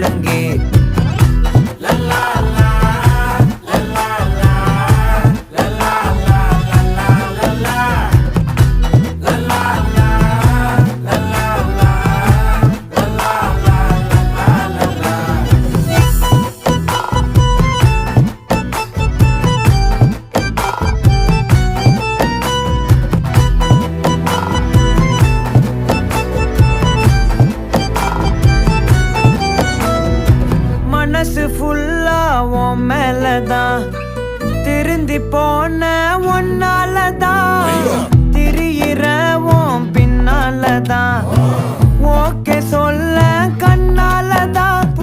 ஒழுங்கே மனசு ஃபுல்லா உன் மேலதான் திருந்தி போன ஒன்னாலதான் திரியிற உன் பின்னாலதான் ஓகே சொல்ல